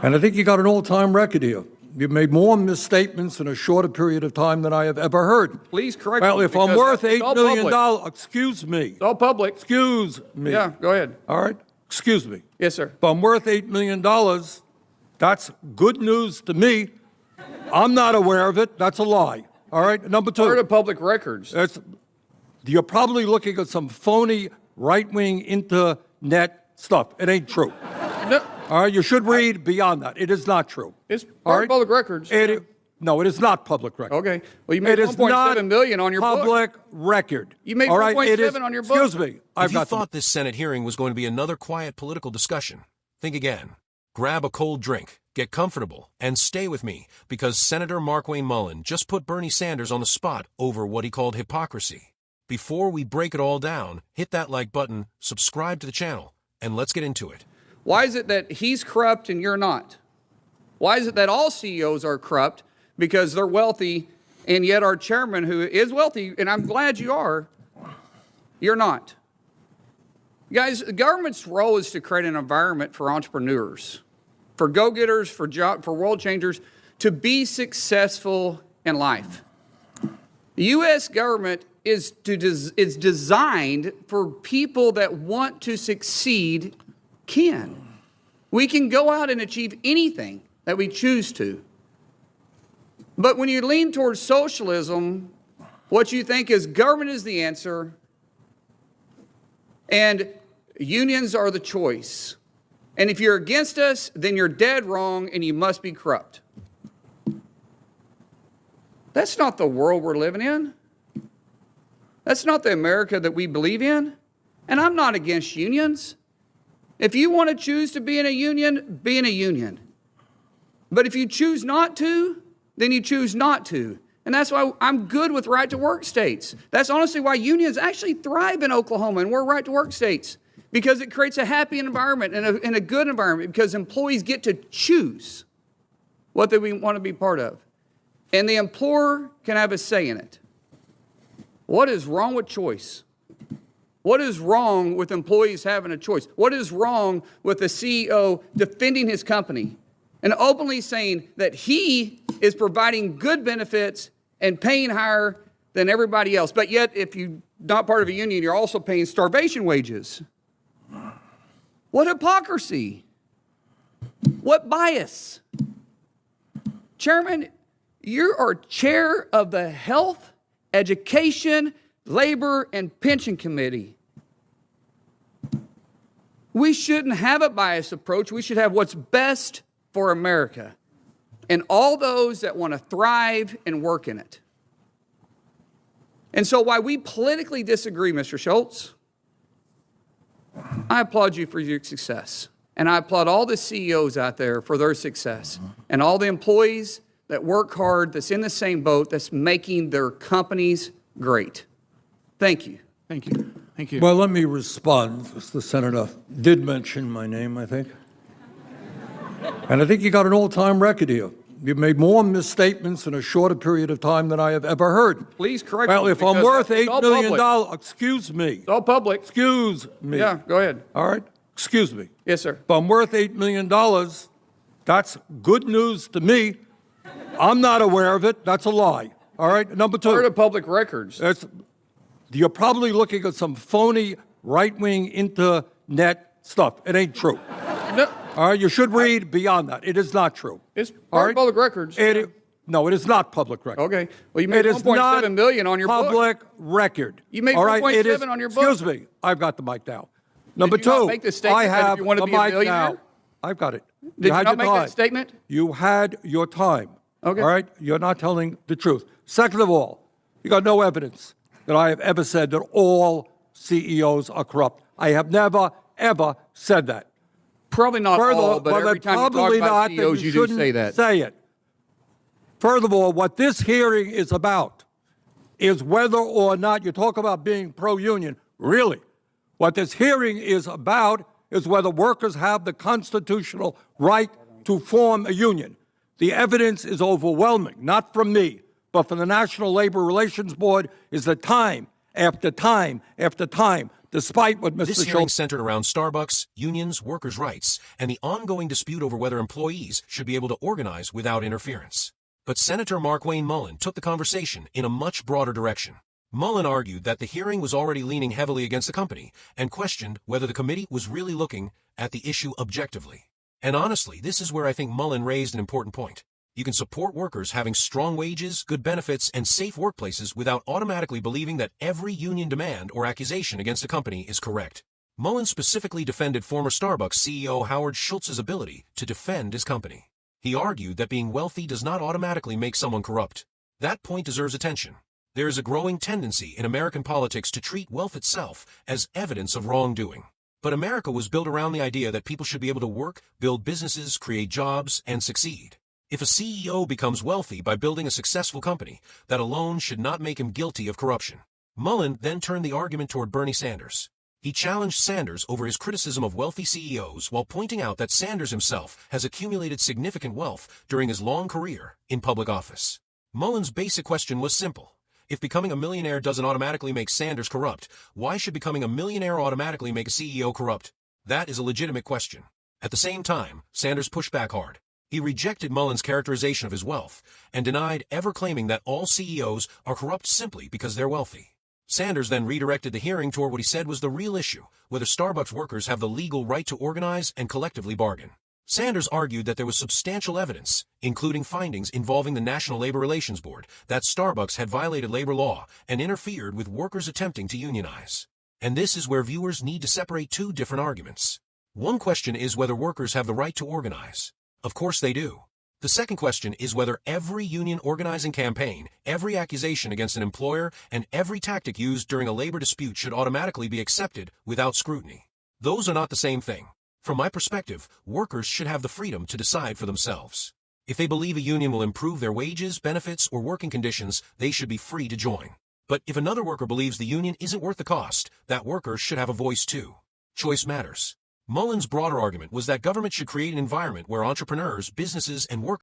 And I think you got an all-time record here. You've made more misstatements in a shorter period of time than I have ever heard. Please correct Well, me, if I'm because worth it's $8 all million, public. excuse me. It's all public. Excuse me. Yeah, go ahead. All right? Excuse me. Yes, sir. If I'm worth $8 million, that's good news to me. I'm not aware of it. That's a lie. All right? Number two. Part of public records. You're probably looking at some phony right-wing internet stuff. It ain't true. No, All right? You should read beyond that. It is not true. it's All part right? of public records. No, it is not public record. Okay. Well, you made It is not $1.7 million on your book. public record. You made All right? It is- $1.7 on your book. Excuse me. If you thought this Senate hearing was going to be another quiet political discussion, think again. Grab a cold drink, get comfortable, and stay with me, because Senator Markwayne Mullin just put Bernie Sanders on the spot over what he called hypocrisy. Before we break it all down, hit that like button, subscribe to the channel, and let's get into it. Why is it that he's corrupt and you're not? Why is it that all CEOs are corrupt because they're wealthy, and yet our chairman, who is wealthy, and I'm glad you are, you're not? Guys, the government's role is to create an environment for entrepreneurs, for go-getters, for world changers, to be successful in life. The U.S. government is designed for people that want to succeed can. We can go out and achieve anything that we choose to. But when you lean towards socialism, what you think is government is the answer and unions are the choice. And if you're against us, then you're dead wrong and you must be corrupt. That's not the world we're living in. That's not the America that we believe in. And I'm not against unions. If you want to choose to be in a union, be in a union. But if you choose not to, then you choose not to. And that's why I'm good with right-to-work states. That's honestly why unions actually thrive in Oklahoma, and we're right-to-work states, because it creates a happy environment and a good environment, because employees get to choose what they want to be part of. And the employer can have a say in it. What is wrong with choice? What is wrong with employees having a choice? What is wrong with the CEO defending his company and openly saying that he is providing good benefits and paying higher than everybody else? But yet, if you're not part of a union, you're also paying starvation wages. What hypocrisy? What bias? Chairman, you are chair of the Health, Education, Labor, and Pension Committee. We shouldn't have a biased approach. We should have what's best for America and all those that want to thrive and work in it. And so while we politically disagree, Mr. Schultz, I applaud you for your success. And I applaud all the CEOs out there for their success and all the employees that work hard, that's in the same boat, that's making their companies great. Thank you. Thank you. Thank you. Well, let me respond. The senator did mention my name, I think. And I think you got an all-time record here. You've made more misstatements in a shorter period of time than I have ever heard. Please correct Well, me, if I'm because worth it's $8 all million, public. excuse me. It's all public. Excuse me. Yeah, go ahead. All right? Excuse me. Yes, sir. If I'm worth $8 million, that's good news to me. I'm not aware of it. That's a lie. All right? Number two. Part of public records. You're probably looking at some phony right-wing internet stuff. It ain't true. No, All right? You should read beyond that. It is not true. it's All part right? of public records. No, it is not public record. Okay. Well, you made It is not $1.7 million on your book. public record. You made All right? It is- $1.7 on your book. Excuse me. I've got the mic now. Number you not two, make the statement I that if have you want to the be a mic millionaire? now. I've got it. Did you had not your make time. that statement? You had your time. Okay. All right? You're not telling the truth. Second of all, you got no evidence that I have ever said that all CEOs are corrupt. I have never, ever said that. Probably not all, but every then time you talk probably about not, then CEOs, you do shouldn't say that. Say it. Furthermore, what this hearing is about is whether or not you talk about being pro-union. Really, what this hearing is about is whether workers have the constitutional right to form a union. The evidence is overwhelming, not from me, but from the National Labor Relations Board, is that time after time after time, despite what Mr. This hearing Schultz. centered around Starbucks, unions, workers' rights, and the ongoing dispute over whether employees should be able to organize without interference. But Senator Markwayne Mullin took the conversation in a much broader direction. Mullin argued that the hearing was already leaning heavily against the company and questioned whether the committee was really looking at the issue objectively. And honestly, this is where I think Mullin raised an important point. You can support workers having strong wages, good benefits, and safe workplaces without automatically believing that every union demand or accusation against a company is correct. Mullin specifically defended former Starbucks CEO Howard Schultz's ability to defend his company. He argued that being wealthy does not automatically make someone corrupt. That point deserves attention. There is a growing tendency in American politics to treat wealth itself as evidence of wrongdoing. But America was built around the idea that people should be able to work, build businesses, create jobs, and succeed. If a CEO becomes wealthy by building a successful company, that alone should not make him guilty of corruption. Mullin then turned the argument toward Bernie Sanders. He challenged Sanders over his criticism of wealthy CEOs while pointing out that Sanders himself has accumulated significant wealth during his long career in public office. Mullin's basic question was simple. If becoming a millionaire doesn't automatically make Sanders corrupt, why should becoming a millionaire automatically make a CEO corrupt? That is a legitimate question. At the same time, Sanders pushed back hard. He rejected Mullin's characterization of his wealth and denied ever claiming that all CEOs are corrupt simply because they're wealthy. Sanders then redirected the hearing toward what he said was the real issue, whether Starbucks workers have the legal right to organize and collectively bargain. Sanders argued that there was substantial evidence, including findings involving the National Labor Relations Board, that Starbucks had violated labor law and interfered with workers attempting to unionize. And this is where viewers need to separate two different arguments. One question is whether workers have the right to organize. Of course they do. The second question is whether every union organizing campaign, every accusation against an employer, and every tactic used during a labor dispute should automatically be accepted without scrutiny. Those are not the same thing. From my perspective, workers should have the freedom to decide for themselves. If they believe a union will improve their wages, benefits, or working conditions, they should be free to join. But if another worker believes the union isn't worth the cost, that worker should have a voice too. Choice matters. Mullin's broader argument was that government should create an environment where entrepreneurs, businesses, and workers